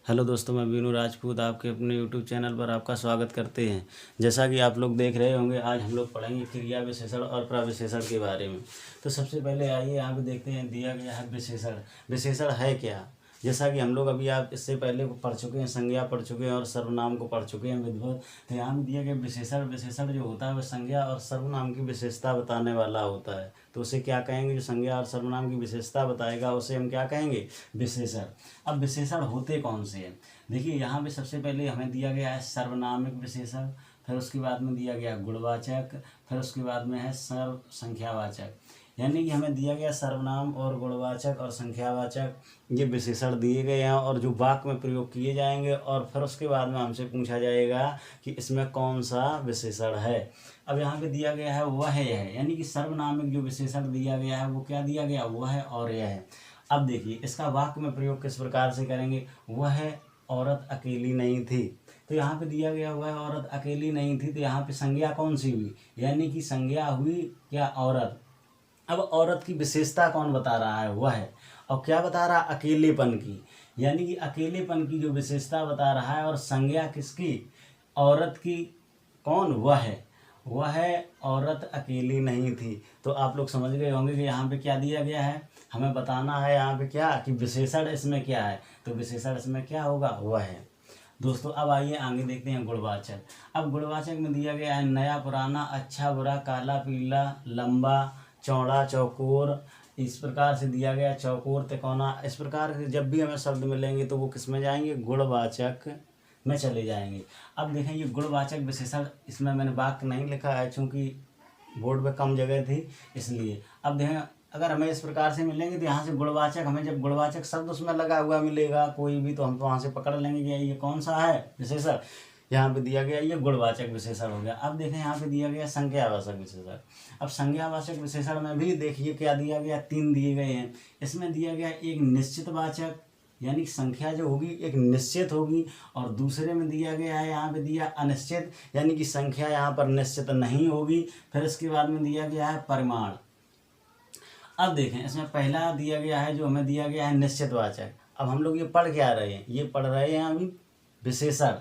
Hello दोस्तों, मैं बीनू राजपूत आपके अपने यूट्यूब चैनल पर आपका स्वागत करते हैं। जैसा कि आप लोग देख रहे होंगे, आज हम लोग पढ़ेंगे क्रिया विशेषण और प्रविशेषण के बारे में। तो सबसे पहले आइए यहाँ पे देखते हैं, दिया गया है विशेषण। विशेषण है क्या? जैसा कि हम लोग अभी आप इससे पहले पढ़ चुके हैं, संज्ञा पढ़ चुके हैं और सर्वनाम को पढ़ चुके हैं विधिवत। तो यहाँ में दिया गया विशेषण। विशेषण जो होता है वह संज्ञा और सर्वनाम की विशेषता बताने वाला होता है। तो उसे क्या कहेंगे? जो संज्ञा और सर्वनाम की विशेषता बताएगा उसे हम क्या कहेंगे? विशेषण। अब विशेषण होते कौन से हैं? देखिए, यहाँ पे सबसे पहले हमें दिया गया है सर्वनामिक विशेषण, फिर उसके बाद में दिया गया गुणवाचक, फिर उसके बाद में है सर्व संख्यावाचक। यानी कि हमें दिया गया सर्वनाम और गुणवाचक और संख्यावाचक, ये विशेषण दिए गए हैं और जो वाक्य में प्रयोग किए जाएंगे, और फिर उसके बाद में हमसे पूछा जाएगा कि इसमें कौन सा विशेषण है। अब यहाँ पे दिया गया है वह है, यानी कि सर्वनामिक जो विशेषण दिया गया है वो क्या दिया गया? वह है और यह है। अब देखिए, इसका वाक्य में प्रयोग किस प्रकार से करेंगे? वह औरत अकेली नहीं थी। तो यहाँ पे दिया गया हुआ है औरत अकेली नहीं थी, तो यहाँ पे संज्ञा कौन सी हुई? यानी कि संज्ञा हुई क्या? औरत। अब औरत की विशेषता कौन बता रहा है? वह है। और क्या बता रहा? अकेलेपन की। यानी कि अकेलेपन की जो विशेषता बता रहा है, और संज्ञा किसकी? औरत की। कौन? वह है। वह औरत अकेली नहीं थी। तो आप लोग समझ गए होंगे कि यहाँ पे क्या दिया गया है। हमें बताना है यहाँ पे क्या कि विशेषण इसमें क्या है। तो विशेषण इसमें क्या होगा? वह है। दोस्तों, अब आइए आगे देखते हैं गुणवाचक। अब गुणवाचक में दिया गया है नया पुराना, अच्छा बुरा, काला पीला, लंबा चौड़ा, चौकोर। इस प्रकार से दिया गया, चौकोर तिकोना। इस प्रकार के जब भी हमें शब्द मिलेंगे तो वो किस में जाएंगे? गुणवाचक में चले जाएंगे। अब देखें, ये गुणवाचक विशेषण, इसमें मैंने वाक्य नहीं लिखा है चूँकि बोर्ड पे कम जगह थी इसलिए। अब देखें, अगर हमें इस प्रकार से मिलेंगे तो यहाँ से गुणवाचक, हमें जब गुणवाचक शब्द उसमें लगा हुआ मिलेगा कोई भी, तो हम वहाँ से पकड़ लेंगे कि ये कौन सा है विशेषण। यहाँ पे दिया गया ये गुणवाचक विशेषण हो गया। अब देखें, यहाँ पे दिया गया संज्ञावाचक विशेषण। अब संज्ञावाचक विशेषण में भी देखिए क्या दिया गया? 3 दिए गए हैं। इसमें दिया गया एक निश्चित वाचक, यानी संख्या जो होगी एक निश्चित होगी, और दूसरे में दिया गया है यहाँ पे दिया अनिश्चित, यानी कि संख्या यहाँ पर निश्चित नहीं होगी। फिर इसके बाद में दिया गया है परिमाण। अब देखें, इसमें पहला दिया गया है जो हमें दिया गया है निश्चितवाचक। अब हम लोग ये पढ़ क्या रहे हैं? ये पढ़ रहे हैं अभी विशेषण।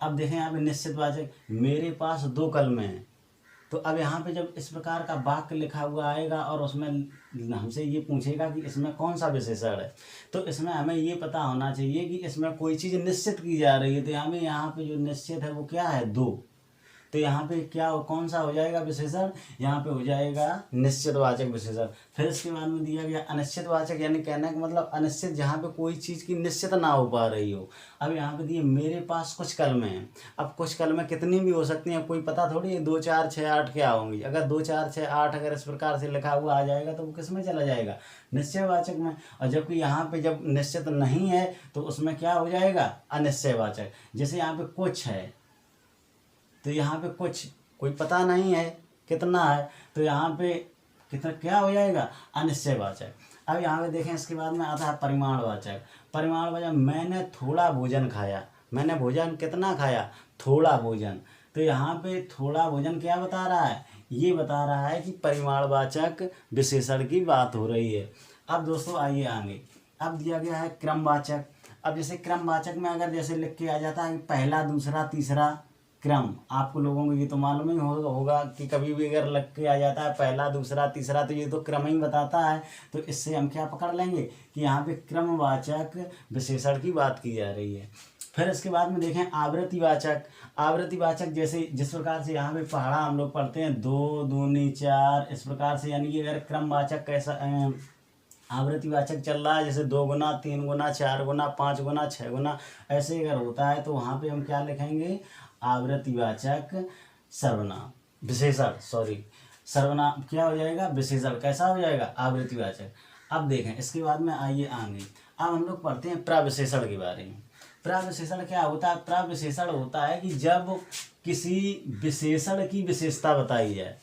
अब देखें यहाँ पे निश्चितवाचक, मेरे पास 2 कलमें हैं। तो अब यहाँ पे जब इस प्रकार का वाक्य लिखा हुआ आएगा और उसमें हमसे ये पूछेगा कि इसमें कौन सा विशेषण है, तो इसमें हमें ये पता होना चाहिए कि इसमें कोई चीज़ निश्चित की जा रही है। तो यहाँ पे जो निश्चित है वो क्या है? 2। तो यहाँ पे क्या कौन सा हो जाएगा विशेषण? यहाँ पे हो जाएगा निश्चितवाचक विशेषण। फिर इसके बाद में दिया गया अनिश्चितवाचक, यानी कहने का मतलब अनिश्चित, जहाँ पे कोई चीज़ की निश्चित ना हो पा रही हो। अब यहाँ पे दिए मेरे पास कुछ कलमें हैं। अब कुछ कलमें कितनी भी हो सकती हैं, कोई पता थोड़ी है 2 4 6 8 क्या होंगी। अगर 2 4 6 8 अगर इस प्रकार से लिखा हुआ आ जाएगा तो वो किस में चला जाएगा? निश्चयवाचक में। और जबकि यहाँ पे जब निश्चित नहीं है तो उसमें क्या हो जाएगा? अनिश्चयवाचक। जैसे यहाँ पे कुछ है, तो यहाँ पे कुछ कोई पता नहीं है कितना है, तो यहाँ पे कितना क्या हो जाएगा? अनिश्चयवाचक। अब यहाँ पे देखें, इसके बाद में आता है परिमाणवाचक। परिमाणवाचक, मैंने थोड़ा भोजन खाया। मैंने भोजन कितना खाया? थोड़ा भोजन। तो यहाँ पे थोड़ा भोजन क्या बता रहा है? ये बता रहा है कि परिमाणवाचक विशेषण की बात हो रही है। अब दोस्तों आइए आगे। अब दिया गया है क्रमवाचक। अब जैसे क्रमवाचक में अगर जैसे लिख के आ जाता है पहला दूसरा तीसरा क्रम, आपको लोगों को ये तो मालूम ही होगा कि कभी भी अगर लग के आ जाता है पहला दूसरा तीसरा, तो ये तो क्रम ही बताता है। तो इससे हम क्या पकड़ लेंगे कि यहाँ पे क्रमवाचक विशेषण की बात की जा रही है। फिर इसके बाद में देखें आवृत्तिवाचक। आवृत्तिवाचक जैसे जिस प्रकार से यहाँ पे पहाड़ा हम लोग पढ़ते हैं 2 दूनी 4, इस प्रकार से, यानी कि अगर क्रमवाचक कैसा आवृत्तिवाचक चल रहा है, जैसे 2 गुना 3 गुना 4 गुना 5 गुना 6 गुना ऐसे अगर होता है, तो वहाँ पे हम क्या लिखेंगे? आवृत्तिवाचक सर्वनाम विशेषण, सॉरी सर्वनाम क्या हो जाएगा? विशेषण। कैसा हो जाएगा? आवृत्तिवाचक। अब देखें, इसके बाद में आइए आगे। अब हम लोग पढ़ते हैं प्रविशेषण के बारे में। प्रविशेषण क्या होता है? प्रविशेषण होता है कि जब किसी विशेषण की विशेषता बताई जाए।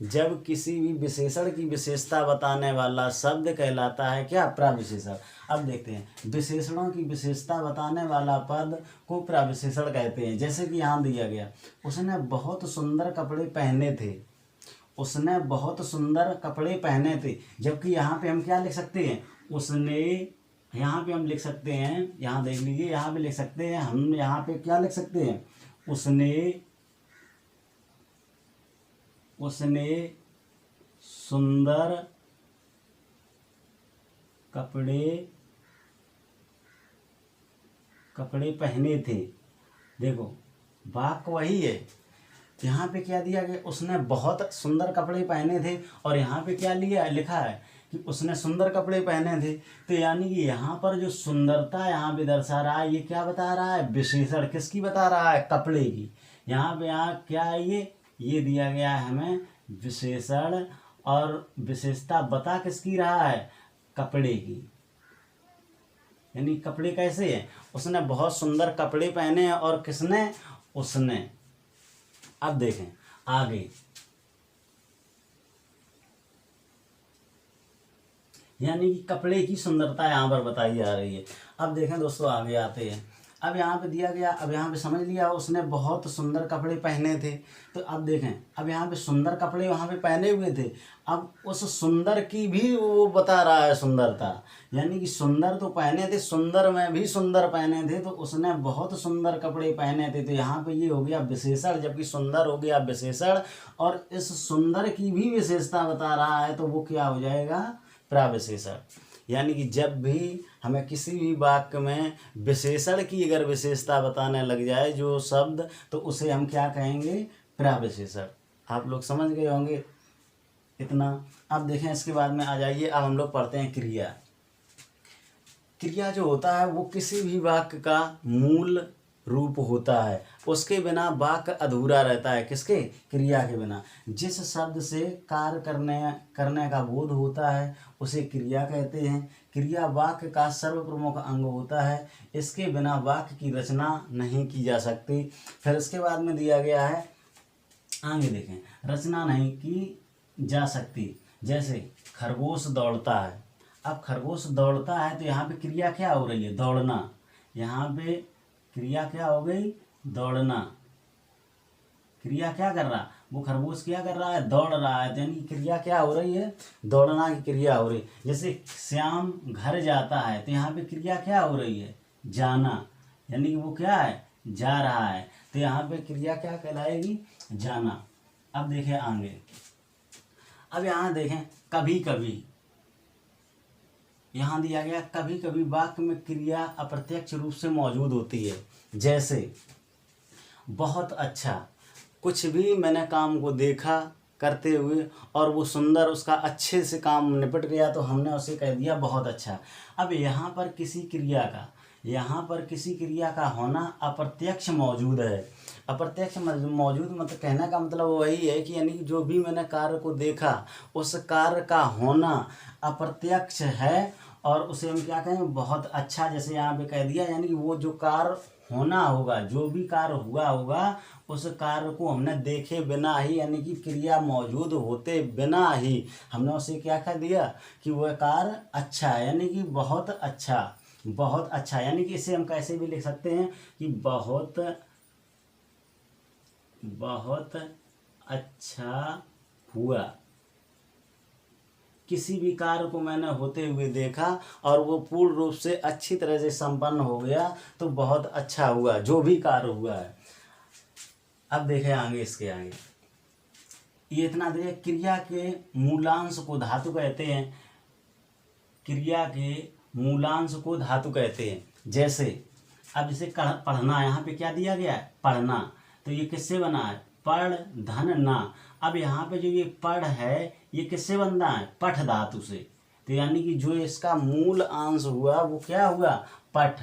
जब किसी भी विशेषण की विशेषता बताने वाला शब्द कहलाता है क्या? प्रविशेषण। अब देखते हैं, विशेषणों की विशेषता बताने वाला पद को प्रविशेषण कहते हैं। जैसे कि यहाँ दिया गया, उसने बहुत सुंदर कपड़े पहने थे। उसने बहुत सुंदर कपड़े पहने थे। जबकि यहाँ पे हम क्या लिख सकते हैं? उसने यहाँ पे हम लिख सकते हैं, यहाँ देख लीजिए, यहाँ पे लिख सकते हैं हम, यहाँ पे क्या लिख सकते हैं, उसने सुंदर कपड़े पहने थे। देखो वाक्य वही है, यहाँ पे क्या दिया गया, उसने बहुत सुंदर कपड़े पहने थे, और यहाँ पे क्या लिखा है कि उसने सुंदर कपड़े पहने थे। तो यानी कि यहाँ पर जो सुंदरता यहाँ पे दर्शा रहा है, ये क्या बता रहा है, विशेषण किसकी बता रहा है, कपड़े की। यहाँ पे यहाँ क्या है, ये दिया गया है हमें विशेषण, और विशेषता बता किसकी रहा है, कपड़े की। यानी कपड़े कैसे हैं, उसने बहुत सुंदर कपड़े पहने हैं, और किसने, उसने। अब देखें आगे, यानी कि कपड़े की सुंदरता यहाँ पर बताई जा रही है। अब देखें दोस्तों, आगे आते हैं। अब यहाँ पे दिया गया, अब यहाँ पे समझ लिया उसने बहुत सुंदर कपड़े पहने थे। तो अब देखें, अब यहाँ पे सुंदर कपड़े वहाँ पे पहने हुए थे, अब उस सुंदर की भी वो बता रहा है सुंदरता। यानी कि सुंदर तो पहने थे, सुंदर में भी सुंदर पहने थे, तो उसने बहुत सुंदर कपड़े पहने थे। तो यहाँ पे ये हो गया विशेषण, जबकि सुंदर हो गया विशेषण, और इस सुंदर की भी विशेषता बता रहा है, तो वो क्या हो जाएगा, प्रविशेषण। यानी कि जब भी हमें किसी भी वाक्य में विशेषण की अगर विशेषता बताने लग जाए जो शब्द, तो उसे हम क्या कहेंगे, प्रविशेषण। आप लोग समझ गए होंगे इतना। अब देखें इसके बाद में आ जाइए, अब हम लोग पढ़ते हैं क्रिया। क्रिया जो होता है वो किसी भी वाक्य का मूल रूप होता है, उसके बिना वाक्य अधूरा रहता है। किसके, क्रिया के बिना। जिस शब्द से कार्य करने का बोध होता है उसे क्रिया कहते हैं। क्रिया वाक्य का सर्व प्रमुख अंग होता है, इसके बिना वाक्य की रचना नहीं की जा सकती। फिर इसके बाद में दिया गया है, आगे देखें, रचना नहीं की जा सकती। जैसे खरगोश दौड़ता है। अब खरगोश दौड़ता है, तो यहाँ पे क्रिया क्या हो रही है, दौड़ना। यहाँ पे क्रिया क्या हो गई, दौड़ना। क्रिया क्या कर रहा, वो खरगोश क्या कर रहा है, दौड़ रहा है। यानी क्रिया क्या हो रही है, दौड़ना की क्रिया हो रही है। जैसे श्याम घर जाता है, तो यहाँ पे क्रिया क्या हो रही है, जाना। यानी कि वो क्या है, जा रहा है, तो यहाँ पे क्रिया क्या कहलाएगी, जाना। अब देखें आगे, अब यहाँ देखें कभी कभी, यहाँ दिया गया कभी कभी वाक्य में क्रिया अप्रत्यक्ष रूप से मौजूद होती है। जैसे बहुत अच्छा, कुछ भी मैंने काम को देखा करते हुए और वो सुंदर, उसका अच्छे से काम निपट गया, तो हमने उसे कह दिया बहुत अच्छा। अब यहाँ पर किसी क्रिया का होना अप्रत्यक्ष मौजूद है। अप्रत्यक्ष मौजूद मतलब कहने का मतलब वही है कि यानी कि जो भी मैंने कार्य को देखा, उस कार्य का होना अप्रत्यक्ष है, और उसे हम क्या कहें, बहुत अच्छा। जैसे यहाँ पे कह दिया, यानी कि वो जो कार्य होना होगा, जो भी कार्य हुआ होगा, उस कार्य को हमने देखे बिना ही, यानी कि क्रिया मौजूद होते बिना ही हमने उसे क्या कह दिया कि वह कार्य अच्छा है, यानी कि बहुत अच्छा। बहुत अच्छा, यानी कि इसे हम कैसे भी लिख सकते हैं कि बहुत अच्छा हुआ। किसी भी कार्य को मैंने होते हुए देखा और वो पूर्ण रूप से अच्छी तरह से संपन्न हो गया, तो बहुत अच्छा हुआ जो भी कार्य हुआ है। अब देखें आगे, इसके आगे ये इतना देखिए, क्रिया के मूलांश को धातु कहते हैं। क्रिया के मूलांश को धातु कहते हैं। जैसे अब जैसे पढ़ना, यहाँ पे क्या दिया गया है, पढ़ना, तो ये किससे बना है, पढ़ धन ना। अब यहाँ पे जो ये पढ़ है, ये किससे बनना है, पठ धातु से। तो यानी कि जो इसका मूल अंश हुआ वो क्या हुआ, पठ।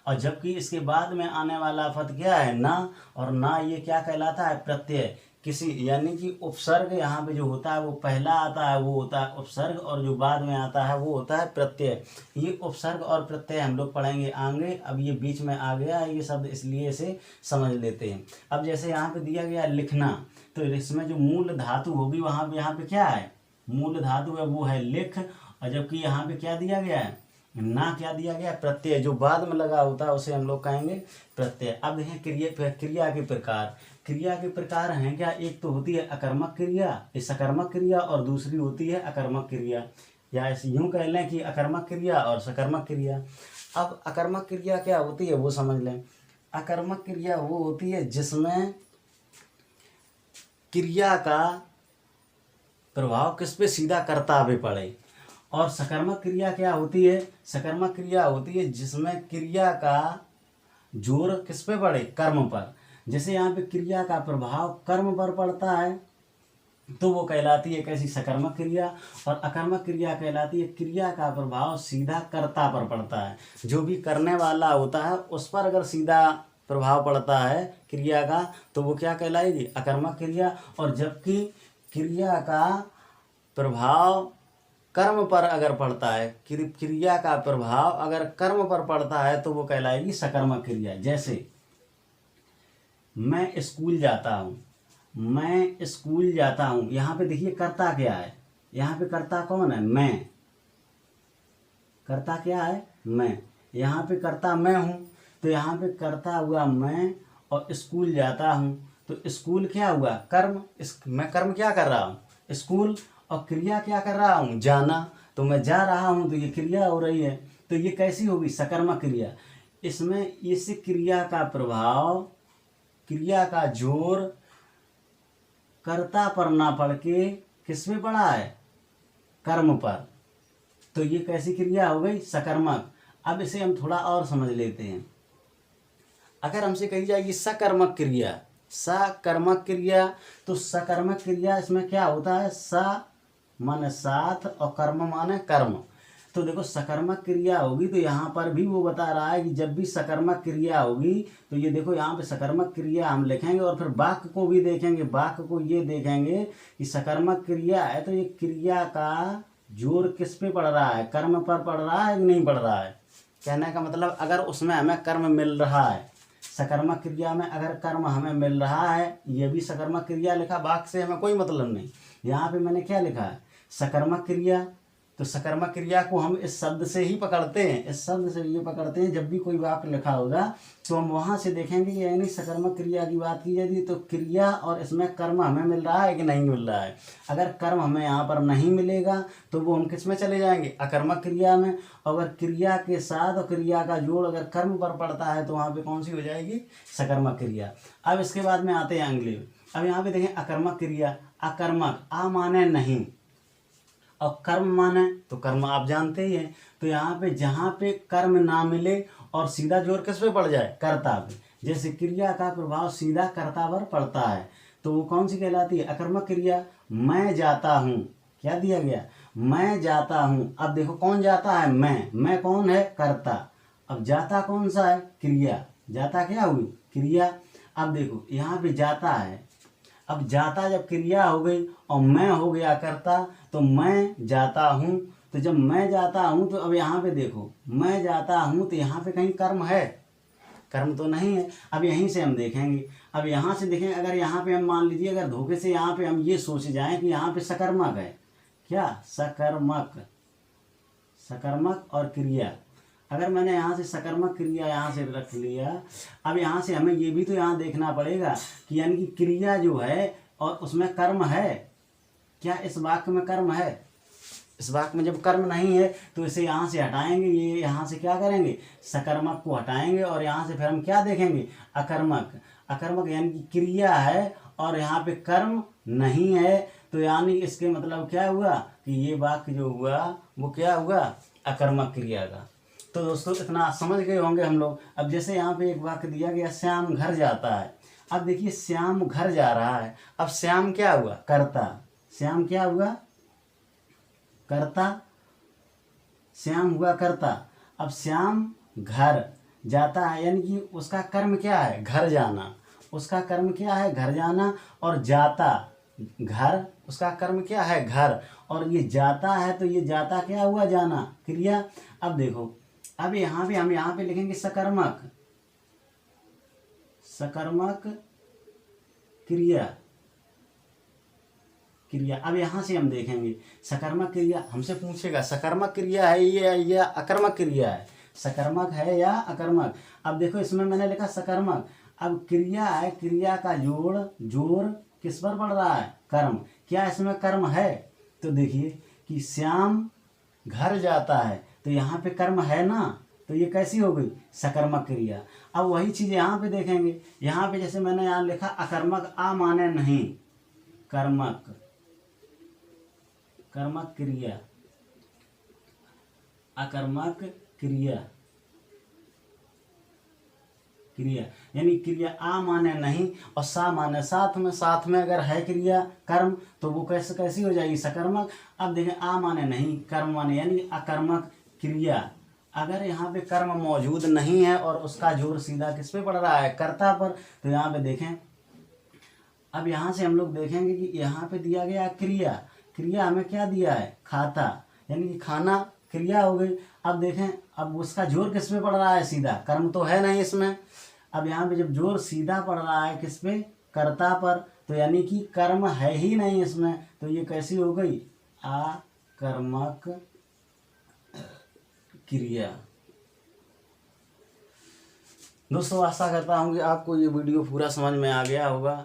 और जबकि इसके बाद में आने वाला पद क्या है, ना, और ना ये क्या कहलाता है, प्रत्यय। किसी यानी कि उपसर्ग यहाँ पे जो होता है वो पहला आता है, वो होता है उपसर्ग, और जो बाद में आता है वो होता है प्रत्यय। ये उपसर्ग और प्रत्यय हम लोग पढ़ेंगे आगे। अब ये बीच में आ गया है ये शब्द, इसलिए इसे समझ लेते हैं। अब जैसे यहाँ पे दिया गया लिखना, तो इसमें जो मूल धातु होगी वहाँ पे क्या है, मूल धातु है वो है लिख, और जबकि यहाँ पे क्या दिया गया है, ना, क्या दिया गया, प्रत्यय। जो बाद में लगा होता है उसे हम लोग कहेंगे प्रत्यय। अब देखें क्रिया के प्रकार। क्रिया के प्रकार हैं क्या, एक तो होती है अकर्मक क्रिया, सकर्मक क्रिया, और दूसरी होती है अकर्मक क्रिया। या ऐसे यूँ कह लें कि अकर्मक क्रिया और सकर्मक क्रिया। अब अकर्मक क्रिया क्या होती है वो समझ लें। अकर्मक क्रिया वो होती है जिसमें क्रिया का प्रभाव किस पे सीधा कर्ता पे पड़े। और सकर्मक क्रिया क्या होती है, सकर्मक क्रिया होती है जिसमें क्रिया का जोर किस पे पड़े, कर्म पर। जैसे यहाँ पे क्रिया का प्रभाव कर्म पर पड़ता है तो वो कहलाती है कैसी, सकर्मक क्रिया। और अकर्मक क्रिया कहलाती है क्रिया का प्रभाव सीधा कर्ता पर पड़ता है। जो भी करने वाला होता है उस पर अगर सीधा प्रभाव पड़ता है क्रिया का तो वो क्या कहलाएगी, अकर्मक क्रिया। और जबकि क्रिया का प्रभाव कर्म पर अगर पड़ता है, क्रिया का प्रभाव अगर कर्म पर पड़ता है तो वो कहलाएगी सकर्मक क्रिया। जैसे मैं स्कूल जाता हूँ, मैं स्कूल जाता हूँ, यहाँ पे देखिए कर्ता क्या है, यहाँ पे कर्ता कौन है, मैं। कर्ता क्या है, मैं। यहाँ पे कर्ता मैं हूँ तो यहाँ पे कर्ता हुआ मैं, और स्कूल जाता हूँ तो स्कूल क्या हुआ, कर्म। मैं कर्म क्या कर रहा हूँ, स्कूल। और क्रिया क्या कर रहा हूँ, जाना। तो मैं जा रहा हूँ तो ये क्रिया हो रही है। तो ये कैसी होगी, सकर्मक क्रिया। इसमें इस क्रिया का प्रभाव, क्रिया का जोर कर्ता पर ना पड़ के किस में पड़ा है, कर्म पर। तो ये कैसी क्रिया हो गई, सकर्मक। अब इसे हम थोड़ा और समझ लेते हैं। अगर हमसे कही जाएगी सकर्मक क्रिया, सकर्मक क्रिया, तो सकर्मक क्रिया इसमें क्या होता है, स माने साथ और कर्म माने कर्म। तो देखो सकर्मक क्रिया होगी तो यहाँ पर भी वो बता रहा है कि जब भी सकर्मक क्रिया होगी तो ये देखो यहाँ पे सकर्मक क्रिया हम लिखेंगे और फिर वाक्य को भी देखेंगे। वाक्य को ये देखेंगे कि सकर्मक क्रिया है तो ये क्रिया का जोर किस पे पड़ रहा है, कर्म पर पड़ रहा है कि नहीं पड़ रहा है। कहने का मतलब अगर उसमें हमें कर्म मिल रहा है, सकर्मक क्रिया में अगर कर्म हमें मिल रहा है, ये भी सकर्मक क्रिया लिखा, वाक्य से हमें कोई मतलब नहीं। यहाँ पे मैंने क्या लिखा है, सकर्मक क्रिया। तो सकर्मक क्रिया को हम इस शब्द से ही पकड़ते हैं, इस शब्द से ये पकड़ते हैं। जब भी कोई वाक्य लिखा होगा तो हम वहाँ से देखेंगे कि यानी सकर्मक क्रिया की बात की जाती है तो क्रिया और इसमें कर्म हमें मिल रहा है कि नहीं मिल रहा है। अगर कर्म हमें यहाँ पर नहीं मिलेगा तो वो हम किस में चले जाएंगे, अकर्मक क्रिया में। अगर क्रिया के साथ और क्रिया का जोड़ अगर कर्म पर पड़ता है तो वहाँ पे कौन सी हो जाएगी, सकर्मक क्रिया। अब इसके बाद में आते हैं अगले। अब यहाँ पे देखें अकर्मक क्रिया, अकर्मक, आ माने नहीं और कर्म माने तो कर्म आप जानते ही हैं। तो यहाँ पे जहाँ पे कर्म ना मिले और सीधा जोर किस पे पड़ जाए, कर्ता पे। जैसे क्रिया का प्रभाव सीधा कर्ता पर पड़ता है तो वो कौन सी कहलाती है, अकर्मक क्रिया। मैं जाता हूँ, क्या दिया गया, मैं जाता हूँ। अब देखो कौन जाता है, मैं कौन है, कर्ता। अब जाता कौन सा है, क्रिया। जाता क्या हुई, क्रिया। अब देखो यहाँ पे जाता है, अब जाता जब क्रिया हो गई और मैं हो गया कर्ता तो मैं जाता हूँ। तो जब मैं जाता हूँ तो अब यहाँ पे देखो मैं जाता हूँ तो यहाँ पे कहीं कर्म है, कर्म तो नहीं है। अब यहीं से हम देखेंगे, अब यहाँ से देखें, अगर यहाँ पे हम मान लीजिए अगर धोखे से यहाँ पे हम ये सोच जाएं कि यहाँ पे सकर्मक है, क्या सकर्मक, सकर्मक और क्रिया। अगर मैंने यहाँ से सकर्मक क्रिया यहाँ से रख लिया, अब यहाँ से हमें ये भी तो यहाँ देखना पड़ेगा कि यानी कि क्रिया जो है और उसमें कर्म है, क्या इस वाक्य में कर्म है। इस वाक्य में जब कर्म नहीं है तो इसे यहाँ से हटाएंगे, ये यहाँ से क्या करेंगे, सकर्मक को हटाएंगे और यहाँ से फिर हम क्या देखेंगे, अकर्मक। अकर्मक यानी कि क्रिया है और यहाँ पे कर्म नहीं है तो यानी इसके मतलब क्या हुआ कि ये वाक्य जो हुआ वो क्या हुआ, अकर्मक क्रिया का। तो दोस्तों इतना समझ गए होंगे हम लोग। अब जैसे यहाँ पे एक वाक्य दिया गया, श्याम घर जाता है। अब देखिए श्याम घर जा रहा है, अब श्याम क्या हुआ, कर्ता। श्याम क्या हुआ, कर्ता, श्याम हुआ कर्ता। अब श्याम घर जाता है यानी कि उसका कर्म क्या है, घर जाना। उसका कर्म क्या है, घर जाना। और जाता, घर, उसका कर्म क्या है, घर। और ये जाता है तो ये जाता क्या हुआ, जाना, क्रिया। अब देखो अब यहाँ पे हम यहाँ पे लिखेंगे सकर्मक, सकर्मक क्रिया, क्रिया। अब यहाँ से हम देखेंगे सकर्मक क्रिया, हमसे पूछेगा सकर्मक क्रिया है ये या अकर्मक क्रिया है, सकर्मक है या अकर्मक। अब देखो इसमें मैंने लिखा सकर्मक। अब क्रिया है, क्रिया का जोड़, जोर किस पर पड़ रहा है, कर्म। क्या इसमें कर्म है, तो देखिए कि श्याम घर जाता है, तो यहाँ पे कर्म है ना, तो ये कैसी हो गई, सकर्मक क्रिया। अब वही चीज़ यहाँ पे देखेंगे, यहाँ पे जैसे मैंने यहाँ लिखा अकर्मक, आ माने नहीं, कर्मक, कर्मक क्रिया, अकर्मक क्रिया, क्रिया यानी क्रिया आ माने नहीं और सा माने साथ में, साथ में अगर है क्रिया कर्म तो वो कैसी हो जाएगी, सकर्मक। अब देखें आ माने नहीं, कर्म माने यानी अकर्मक क्रिया। अगर यहाँ पे कर्म मौजूद नहीं है और उसका जोर सीधा किस पे पड़ रहा है, कर्ता पर, तो यहाँ पे देखें, अब यहाँ से हम लोग देखेंगे कि यहाँ पे दिया गया क्रिया, क्रिया हमें क्या दिया है, खाता, यानी कि खाना क्रिया हो गई। अब देखें, अब उसका जोर किस पे पड़ रहा है, सीधा, कर्म तो है नहीं इसमें। अब यहाँ पे जब जोर सीधा पड़ रहा है किस पे, कर्ता पर, तो यानी कि कर्म है ही नहीं इसमें, तो ये कैसी हो गई, अकर्मक क्रिया। दोस्तों आशा करता हूँ कि आपको ये वीडियो पूरा समझ में आ गया होगा।